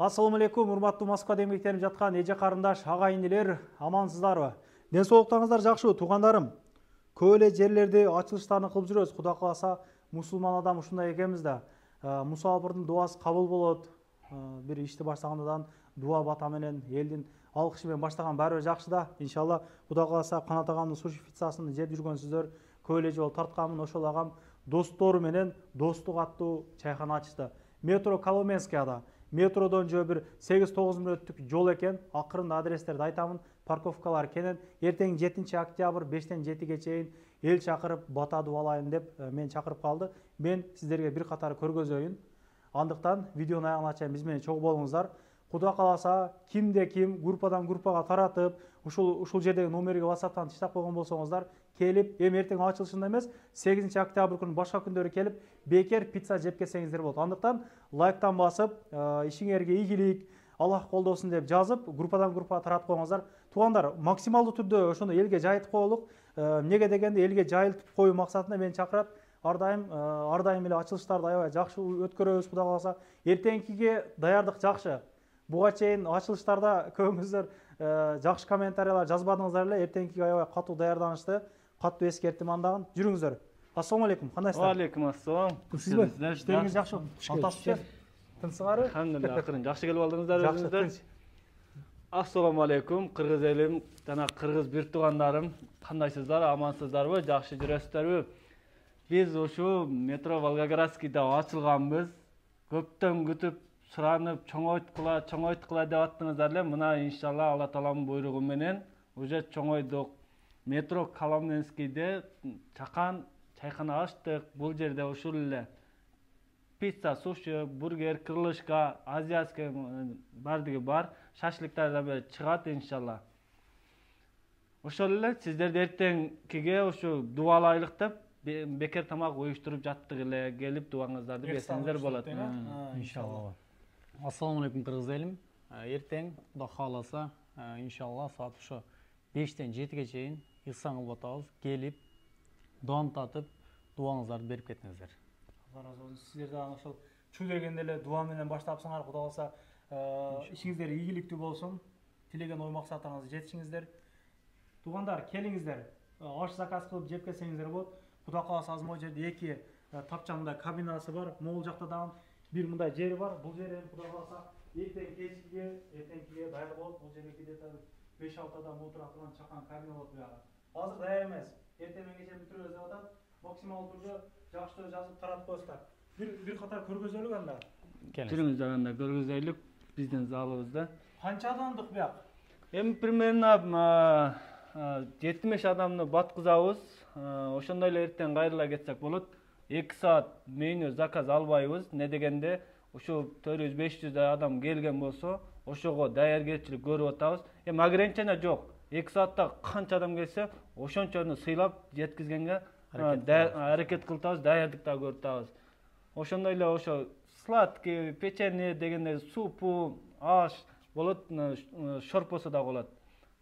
Ассаламу алейкум, урматтуу Москвада эмгектенип жаткан эже карындаш, ага инилер, амансыздарбы? Ден соолуктарыңыздар жакшыбы, туугандарым? Көп эле жерлерде ачылыштарын кылып жүрөбүз. Кудай кааласа, мусулман адам ушундай экенбиз да. Муса Абырдын дуасы кабыл болот. Бир ишти баштагандан дуа бата менен, элдин алкышы менен баштаган баары жакшы да. Иншалла, Кудай кааласа Канат агамдын суши пиццасын жеп жүргөнсүздөр. Көп эле жолу тартканмын, ошол агам достору менен достук аттуу чайхана ачты. Метро Коломенскияда. Метродон жөө бир 8-9 мүнөттүк жол экен. Акырында адрестерди айтамын. Парковкалар кенен. Эртең 7 октябрь 5-тен 7-ге чейин эл чакырып бата дуалайын деп мен чакырып калды. Мен сиздерге бир катар көргөзөйүн. Андыктан видеону аягына чейин биз менен чогуу болуңуздар. Кудай кааласа, кимде ким группадан группага таратып, ушул жердеги номерге WhatsApp'тан тыштап койгон болсоңуздар, келип, эми эртең ачылышында эмес, 8 октябрь күнү башка күндөрү келип, бекер пицца жеп келсеңиздер болот. Андыктан лайктан басып, ишиңерге ийгилик, Аллах колдосун деп жазып, группадан группага таратып коюңуздар. Туугандар, максималдуу түрдө ошону элге жайылтып коелук. Эмнеге дегенде элге жайылтып коюу максатында мен чакырат. Ар дайым эле ачылыштарды аябай жакшы өткөрөбүз, Кудай кааласа. Эртеңкиге даярдык жакшы. Буга чейин ачылыштарда көбүңүздөр жакшы комментариялар жазбадыңыздар эле, эртеңкиге аябай катуу даярданышты. Катуу эскертим андагы. Жүрүңүздөр. Ассаламу алейкум. Кандайсыздар? Ва алейкум ассалам. Сизби? Иштериңиз жакшыбы? Алтасызбы? Тынсыңарбы? Алхамдулилlah, акырын жакшы келип алдыңыздар Жакшы, өзүңүздөр. тынч. Ассаламу алейкум, кыргыз элим жана кыргыз бир туугандарым. Кандайсыздар? Амансыздарбы? Жакшы жүрөсүздөрбү? Биз ушу метро Волгоградскийде ачылганбыз. Көптөн күтүп суранып, чоңойткула деп аттыңыздар эле. Мына иншалла Алла тааланын буйругу менен уже чоңойдук. Метро Коломенскийде чайхана ачтык. Бул жерде ушул эле пицца, суши, бургер, крылышка, азиатский бардыгы бар. Шашлыктар да чыгат иншалла. Ошол эле сиздерди эртеңкиге ушу дуалайлык деп бекер тамак уюштуруп жаттык эле. Келип дуаңыздарды берсеңиздер болот. Иншалла. Ассаламу алейкум кыргыз элим. Эртең Кудай кааласа, иншалла саат ошо 5-тен 7-ге чейин ихсан кылып атабыз. Келип, дуан татып, дуаңыздарды берип кетиңиздер. Алла разы болсун. Сиздер дагы ошол чу дегенде эле дуа менен баштапсыңар. Кудай кааласа, ишиңиздер ийгиликтүү болсун. Тилеген ой максаттарыңызга жетишиңиздер. Туугандар, келиңиздер. Аш заказ кылып жеп келсеңиздер болот. Кудай кааласа, азыр могу жерде 2 тапчаңда кабинасы бар. Могул жакта дагы бир мындай жери бар. Бул жер эми Кудай кааласа эртеңкиге даяр болот. Бул жерге где-то 5-6 адам отура турган чакан кабина болот буягы. Азыр даяр эмес. Эртең менен бүтүрөбүз деп атат. Максималдуу түрдө жакшы жазып таратып коесуздар. Бир катар көргөзөлүк анда. Жүрүңүздөр анда көргөзөйлүк биздин залыбызда. Канча адамдык буяк? Эми примерно 70 адамды баткызабыз. Ошондой эле эртең кайрыла кетсек болот. 2 саат меню заказ албайбыз. Не дегенде ушу 400-500 адам келген болсо, ошого даяргерчилик көрүп атабыз. Эми ограничение жок. 2 саатта канча адам келсе, ошончону сыйлап жеткизгенге аракет кылтабыз, даярдык да көрүп атабыз. Ошондой эле ошо сладкий, печенье дегенде супу, аш болот, шорпосу да болот.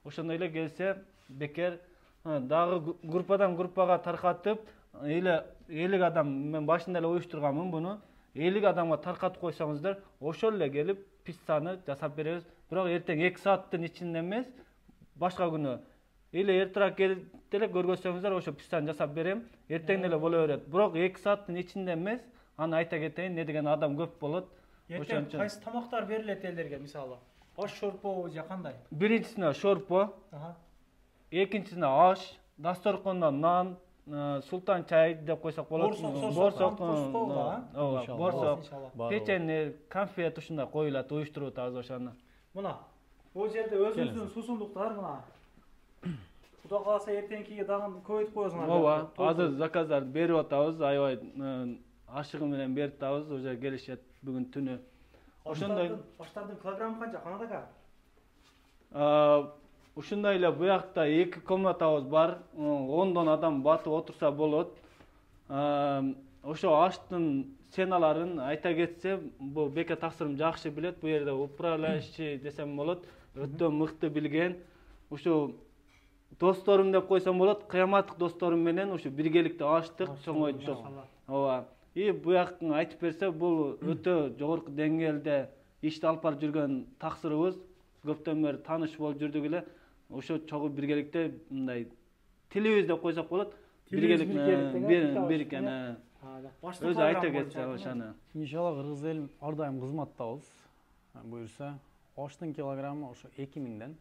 Ошондой эле келсе, бекер дагы группадан группага таркатып, 50 адам, мен башында эле уюштурганмын буну. 50 адамга таркатып койсоңуздар, ошол эле келип пиццаны жасап беребиз. Бирок эртең 2 сааттын ичинде эмес, башка күнү эле эртераак келип деле көргөзсөңүздөр, ошо пиццаны жасап берем. Эртең деле боло берет. Бирок 2 сааттын ичинде эмес, аны айта кетейин, не деген адам көп болот. Эртең кайсы тамактар берилет элдерге, мисалы? Аш шорпо же кандай? Биринчисине шорпо, экинчисине аш, дасторкондо нан, султан чай деп койсок болот. Борсок, печенье, конфет ушундай коюлат, уюштуруп атабыз ошону. Мына, бул жерде өзүңүздүн сусундуктар мына. Кудай кааласа эртеңкиге дагы көбөйтүп коесуңар. Ооба, азыр заказдарды берип атабыз, аябай ашыгы менен берип атабыз, уже келишет бүгүн түнү. Ошондой аштардын килограммы канча, Канат ага? Ушундай эле буякта 2 комнатабыз бар, 10дон адам батып отурса болот. Ошо аштын ценаларын айта кетсе, бул бекер таксырым жакшы билет, бу жерде управляющий десем болот, өтө мыкты билген. Ушу досторум деп койсом болот, кыяматтык досторум менен ушу биргеликте аштык, чоңойттук. Ооба. Буяктын айтып берсе, бул өтө жогорку деңгээлде ишти алып барып жүргөн таксырыбыз көптөн бери тааныш болуп жүрдүк эле. Ошо чогуу биргеликте мындай тилибиз деп койсок болот. Биргелик бириккен. Өзү айта кетсе ошону. Иншалла кыргыз элим ар дайым кызматтабыз. Буюрса, аштын килограммы ошо 2000ден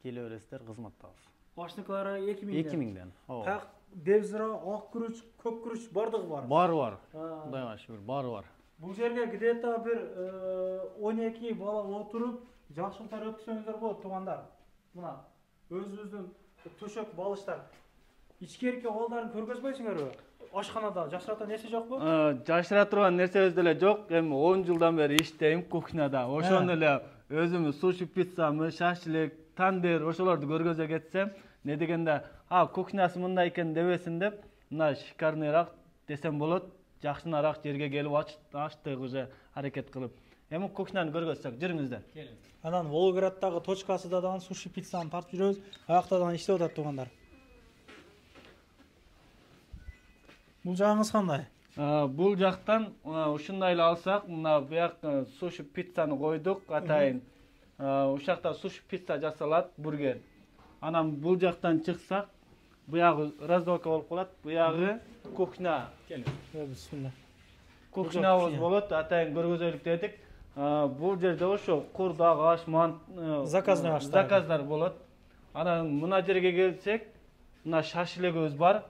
келе бересиздер, кызматтабыз. Аштын килограммы 2000ден. Так, дебзира, ак күрүч, көк күрүч бардыгы бар. Бар. Кудайга шүгүр, бары бар. Бул жерге где-то бир 12 бала отуруп, жакшылыктар өткөзсөңүздөр болот, туугандар. Мына өзүбүздүн төшөк балыштар. Ичкерки колдарын көргөзбөйсүңөрбү? Ашканада жашырата нерсе жокпу? Жашыра турган нерсебиз деле жок. Эми 10 жылдан бери иштейм кухняда. Ошону эле өзүмүз суши, пиццамы, шашлык, тандыр ошолорду көргөзө кетсем, не дегенде, кухнясы мындай экен дебесин деп, мына шикарныйраак десем болот. Жакшынараак жерге келип ачтык уже аракет кылып. Эми кухняны көргөзсөк, жүрүңүздөр. Келин. Анан Волгоградтагы точкасыда дагы суши, пиццаны тартып жүрөбүз. Аякта дагы иштеп атат туугандар. Бул жагыңыз кандай? Бул жактан ушундай эле алсак, мына буяк суши пиццаны койдук, атайын. Ушакта суши пицца жасалат, бургер. Анан бул жактан чыксак, буягы раздолка болуп калат, буягы кухня. Келин. Бисмилла. Кухнябыз болот, атайын көргөзөлүк дедик. Бул жерде ошо курдак, аш, заказный аштар. Заказдар болот. Анан мына жерге келсек, мына шашлыгыбыз бар.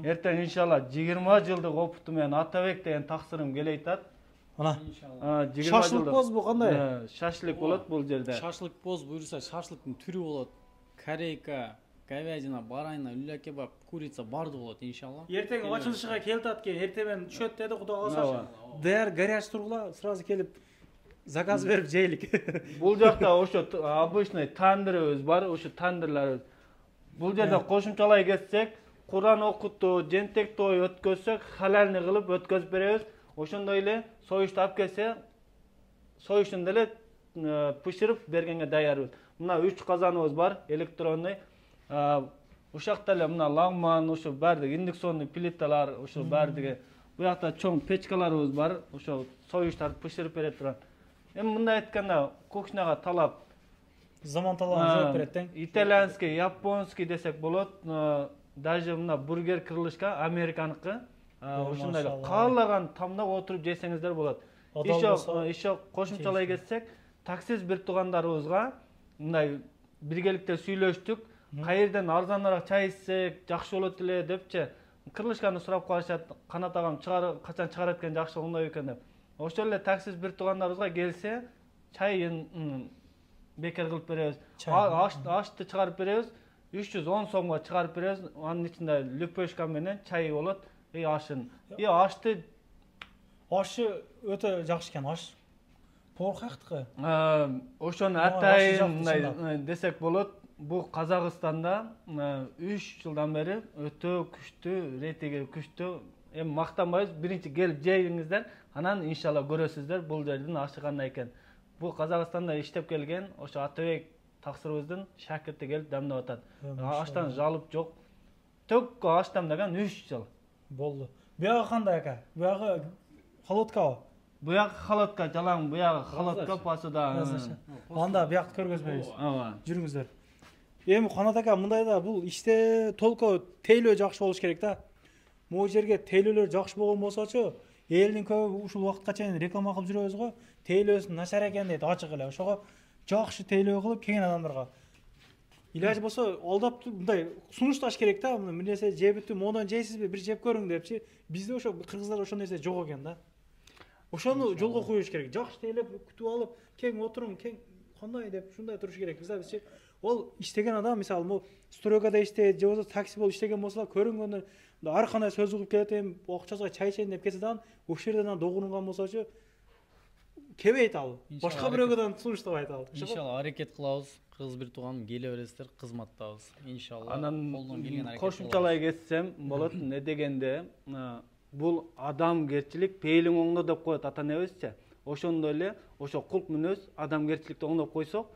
Эртең иншалла 20 жылдык опыту менен Атабек деген таксырым келет атат. Мына Иншалла. шашлык боз бу кандай? Шашлык болот бул жерде. Шашлык боз буюрса, шашлыктын түрү болот. Корейка, говядина, баранина, люля кебаб, курица барды болот иншалла. Эртең ачылышыга келет атат экен. Эртең түшөт деди, Кудай калса. Даяр горяч тургула, сразу келип заказ берип жейлик. Бул жакта ошо обычный тандырыбыз бар, ошо тандырларыбыз. Бул жерде кошумчалай кетсек, Куран окутту, жентек той өткөзсөк, халалны кылып өткөзүп беребиз. Ошондой эле союшту алып келсе, союштун деле пышырып бергенге даярбыз. Мына 3 казаныбыз бар, электронный. Ушакта эле мына лагман, ошо бардык индукционный плиталар, ошо бардыгы. Буякта чоң печкаларыбыз бар, ошо союштарды пышырып бере турган. Эми мындай айтканда, кухняга талап Заман талабына жооп берет тең. Итальянский, японский десек болот. Даже мына бургер кырылышка американыкы. Ушундай эле каалаган тамда отуруп жесеңиздер болот. Ишо кошумчалай кетсек, таксист бир туугандарыбызга мындай биргеликте сүйлөштүк. Кайерден арзаныраак чай ичсек жакшы болот эле депчи. Кырылышканы сурап калышат, Канат агам качан чыгарат экен жакшы оңдой экен деп. Ошол эле таксист бир туугандарыбызга келсе, чайын бекер кылып беребиз. Ашты чыгарып беребиз. 310 сомго чыгарып беребиз. Анын ичинде лүпөшка менен чай болот. Ашын. Ашты өтө жакшы экен, аш. Поркактыкы. Ошону атайын мындай десек болот. Бул Казакстанда 3 жылдан бери өтө күчтүү, рейтинги күчтүү. Эми мактанбайбыз, биринчи келип жейиңиздер, анан иншалла көрөсүздөр бул жердин ашы кандай экен. Бул Казакстанда иштеп келген, ошо Атабек таксырыбыздын шакирти келип дамдап атат. Аштан жалып жок. Төккө аш дамдаган 3 жыл болду. Буягы кандай ака? Буягы холодкабы? Буягы холодка, жалаң буягы холодка пасыда. Анда буякты көргөзбөйбүз. Ооба. Жүрүңүздөр. Эми Канат ака, мындайда бул иште толко тейлөө жакшы болуш керек да. Могу жерге тейлөөлөр жакшы болгон болсочу, элдин көбү ушул убакытка чейин реклама кылып жүрөбүз го. Тейлөөсү начар экен дейт, ачык эле. Ошого жакшы тейлөө кылып келген адамдарга илажы болсо алдап мындай сунушташ керек да. Бир нерсе жебиттүү, мондан жейсизби, бир жеп көрүң депчи. Бизде ошо кыргыздарда ошол нерсе жок экен да. Ошону жолго коюш керек. Жакшы тейлеп, күтүп алып, кең отуруң, кең кандай деп ушундай туруш керек. Бизчи ол иштеген адам, мисалы, могу стройкада иштейт, же болбосо такси болуп иштеген болсо, көрүнгөндө ар кандай сөз угуп келет, эми акчасына чай ичейин деп келсе дагы, ошол жерден догурунган болсочу кебейт ал. Башка бирөөгө сунуштабайт ал. Иншалла аракет кылабыз. Кыргыз бир тууганым келе бересиздер, кызматтабыз. Иншалла. Анан кошумчалай кетсем болот, не дегенде, бул адамгерчилик пейлиң оңдо деп коет ата-энебизчи. Ошондой эле, ошо кулк мүнөз адамгерчиликти оңдоп койсок,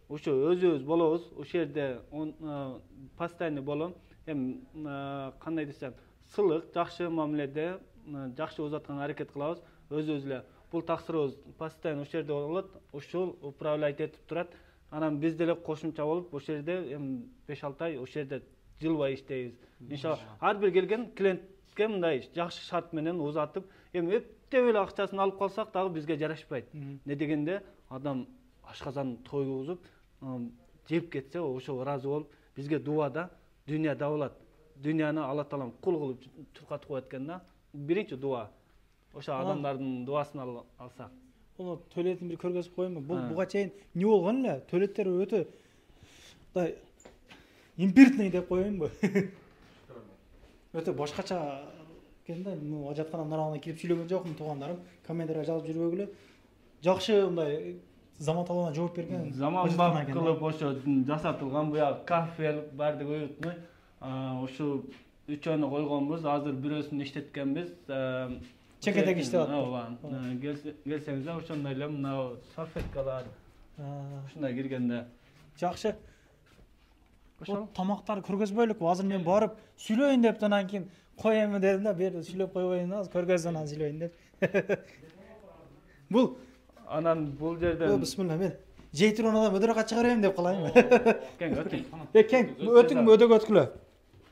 ошо өзүбүз болобуз, ошол жерде постоянный болом. Эми кандай десем, сылык, жакшы мамиледе, жакшы узатканга аракет кылабыз. Өзүбүз эле бул таксырыбыз постоянно ошол жерде болот, ушул управлять этип турат. Анан биз деле кошумча болуп ошол жерде 5-6 ай ошол жерде жылбай иштейбиз. Иншалла ар бир келген клиентке мындай жакшы шарт менен узатып, эптеп эле акчасын алып калсак дагы бизге жарашпайт. Не дегенде адам ашказан тойгузуп жеп кетсе, ошо ыраазы болуп бизге дуада дүйнөдө болот. Дүйнөнү Алла таалам кул кылып чуркатып коет экен да. Биринчи дуа. Ошо адамдардын дуасын алсак. Onu tualetin bir körgözüp koyayım mı? Buga çeyin ne olgan la? Tualetler öte da impiritney dep koyayım mı? Öte başkaça kende ajatkananın aralığına kirip süйлөгөн жокмун туугандарым. Комментария жазып жүрбөгүлө. Жакшы мындай заман талабына жооп берген. Заманбап кылып ошо жасатылган буяк кафе бардык уютный. Ошо үчөөнү койгонбуз. Азыр бирөөсүн иштеткенбиз. Чекетек иштеп атты. Ооба. Келсеңиздер ошондой эле мына салфеткалар. Ушундай киргенде. Жакшы. Ошо тамактар көргөзбөйлүк. Азыр мен барып сүйлөйүн деп анан кийин коем дедим да, бер сүйлөп койбойюн, азыр көргөзүп анан сүйлөйүн деп. Бул бул жерден бисмилла, мен жейтиронадан өдөрөккө чыга берем деп калайынбы? Кең өтүң. Кең өтүңбү өдөк өткүлө.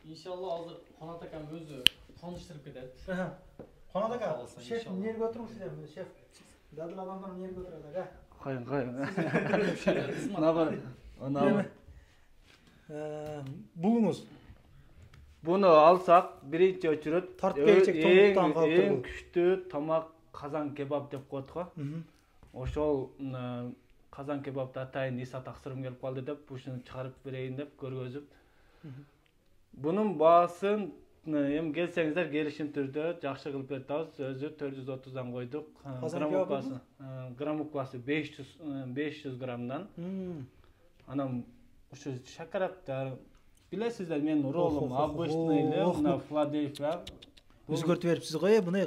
Иншалла азыр Канат акам өзү таныштырып кетет. Канат ака, шеф эмнеге отуруңуз сиздер? Шеф дадыл адамдар эмнеге отурат ага? Кайын. Мына Булуңуз. Буну алсак, биринчи очурут Тартып келчек тоңдуктан калып эң күчтүү тамак казан кебаб деп коет го. Ошол казан кебабды атайын Иса таксырым келип калды деп, ушуну чыгарып берейин деп көргөзүп. Бунун баасын эми келсеңиздер келишим түрдө жакшы кылып берип атабыз. Өзү 430дан койдук. Граммукасы 500 граммдан. Анан ушу шакараттар билесиздер, менин ролум обычный эле, мына Филадельфия. Өзгөртүп берипсиз го, буну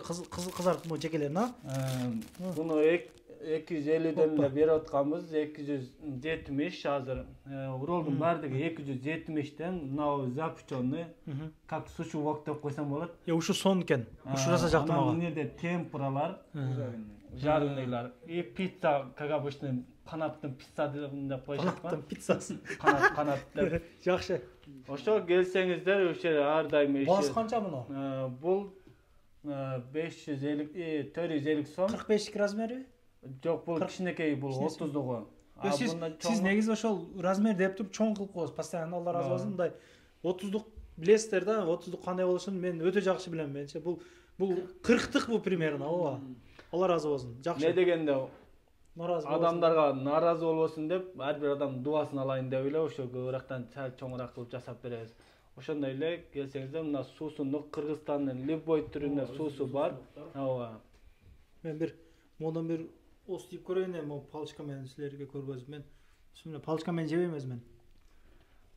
кызартып жекелерин, а? Буну 250ден эле берип атканбыз, 270 азыр. Ролдун бардыгы 270ден, мына запеченный, как суши вок деп койсом болот. Ушу сон экен. Ушу жаса жактым ага. Анан эмнеде темпуралар, жарыныйлар. И пицца, как обычный, канаттын пиццасы деп коюшат. Канаттын пиццасы. Канат деп. Жакшы. Ошо келсеңиздер, ошо ар дайым иши. Басы канча муну? Бул 550 450 сом. 45 размери? Жок, бул кичинекей, бул 30дугу. Сиз негизи ошол размер деп туруп чоң кылып коесуз. Постоянно Алла разы болсун, мындай 30дук билесиздер да, 30дук кандай болушун мен өтө жакшы билем менче. Бул 40тык бул примерно, ооба. Алла разы болсун. Жакшы. Не дегенде наразы адамдарга наразы болбосун деп, ар бир адам дуасын алайын деп эле ошо көбүрөөктөн сал чоңураак кылып жасап беребиз. Ошондой эле келсеңиздер, мына суусунун Кыргызстандын любой түрүнө суусу бар. Ооба. Мен бир модан бир ос деп көрөйүн эми, палочка менен силерге көргөзүп мен. Бисмилла, палочка менен жебейм өзү мен.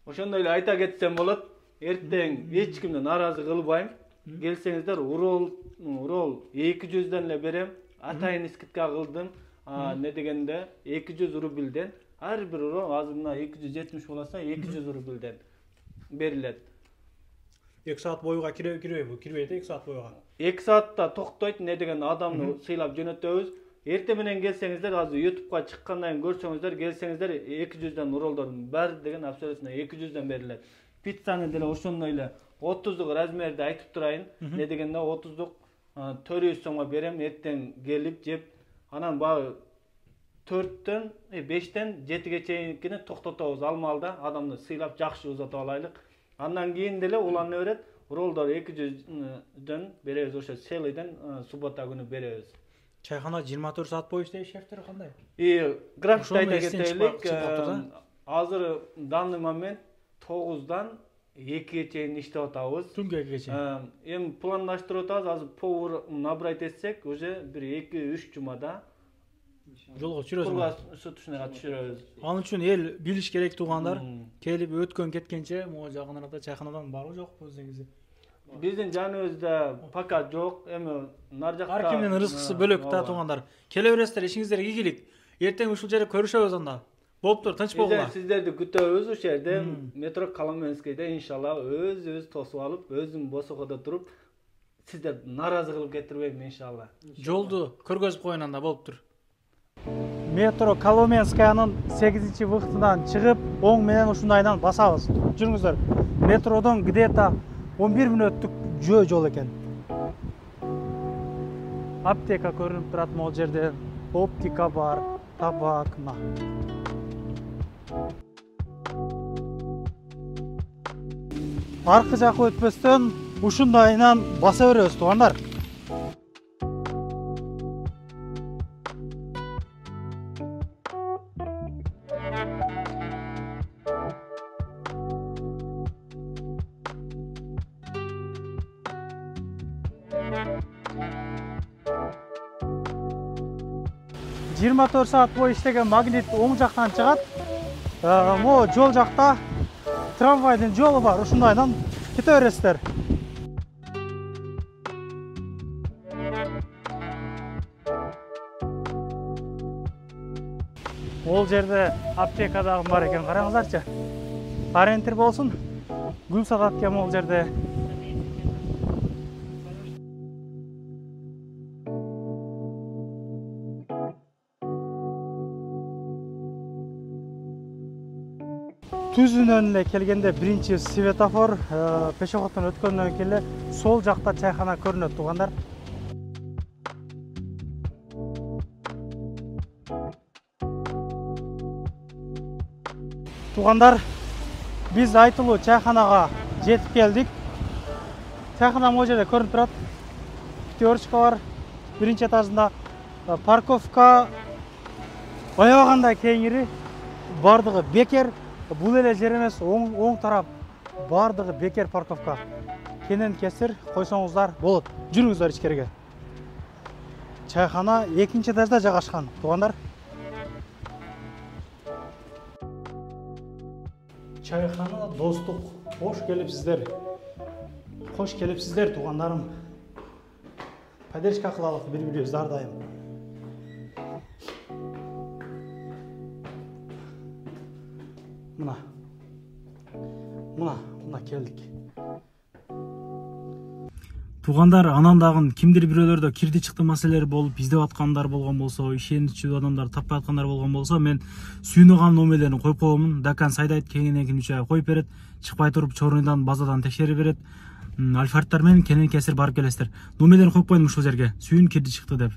Ошондой эле айта кетсем болот. Эртең эч кимди наразы кылбайм. Келсеңиздер, урол 200ден эле берем. Атайын скидка кылдым. Не дегенде 200 рубльден ар бир урол, азыр мына 270 болса 200 рубльден берилет. 2 саат боюга кирбей бу, кирбейт 2 саат боюга. 2 саатта токтойт, не деген адамды сыйлап жөнөтөбүз. Эртең менен келсеңиздер, азыр YouTube'га чыккандан көрсөңүздөр, келсеңиздер 200ден уролдордун баары деген абсолютно 200ден берилет. Пиццаны деле ошондой эле 30дук размерди айтып турайын. Не дегенде 30дук 400 сомго берем, эртең келип жеп, анан баягы 4төн 5тен 7ге чейинкини токтотобуз алмалда, адамды сыйлап жакшы узатып алайлык. Андан кийин деле улана берет. Ролдор 200дөн беребиз, ошо селиден суббота күнү беребиз. Чайхана 24 саат бою иштейт, шефтер кандай? Графикти айта кетелик. Азыр данный момент 9дан 2ге чейин иштеп атабыз. Түнгө 2ге чейин. Эми пландаштырып атабыз, азыр повар набрать этсек, уже бир 2-3 жумада жолго түшүрөбүз. Кургас сутушуна түшүрөбүз. Ал үчүн эл билиш керек туугандар. Келип өткөн кеткенче могу жагынарда чайханадан барбы жокпу өзүңүз? Биздин жаныбызда пока жок. Эми нар жакта ар кимдин рызкысы бөлөк да туугандар. Келе бересиздер, ишиңиздерге ийгилик. Эртең ушул жерде көрүшөбүз анда. Болуптур, тынч болгула. Сиздерди күтөбүз ушул жерде. Метро Коломенскийде иншалла өзүбүз тосуп алып, өзүм босокодо туруп сиздерди нааразы кылып кетирбейм иншалла. Жолду көргөзүп коюн анда болуптур. Метро Коломенскаянын 8-чи вагытынан чыгып, оң менен ушундайынан басабыз. Жүрүңүздөр. Метродон где-то 11 мүнөттүк жол экен. Аптека көрүнүп турат могул жерде. Оптика бар, табак, мына. Аркы жакка өтпөстөн ушундайынан баса беребиз, туугандар. Жыйырма 4 саат бою иштеген магнит оң жактан чыгат. Могу жол жакта трамвайдын жолу бар, ушундайдан кете бересиздер. Ол жерде аптека дагы бар экен, караңыздарчы. Ориентир болсун. Гүлсат аткем ол жерде. Түзүнөн эле келгенде биринчи светофор, пешеходдон өткөндөн кийин эле сол жакта чайхана көрүнөт, туугандар. Туугандар, биз айтылуу чайханага жетип келдик. Чайхана могу жерде көрүнүп турат. Пятерочка бар, биринчи этажында. Парковка аябагандай кеңири, бардыгы бекер. Бул эле жер эмес, оң тарап бардыгы бекер парковка. Кенен кесир койсоңуздар болот. Жүрүңүздөр ичкериге. Чайхана 2-нчи этажда жайгашкан, туугандар. Чайхана достук. Кош келипсиздер. Кош келипсиздер, туугандарым. Поддержка кылалык бири-бирибизди ар дайым. Мына келдик. Туугандар, анан дагы кимдир бирөөлөрдө кирди чыкты маселелери болуп, издеп аткандар болгон болсо, ишеничүү адамдар таппай аткандар болгон болсо, мен сүйүнүган номерлерин коюп коемун. Дакан Сайдайт кеңинен кийин 3 ай коюп берет, чыкпай туруп чорундан базадан текшерип берет. Альфардтар менен кенен кесир барып келесиздер. Номерлерин коюп коюм ушул жерге. Сүйүн кирди чыкты деп.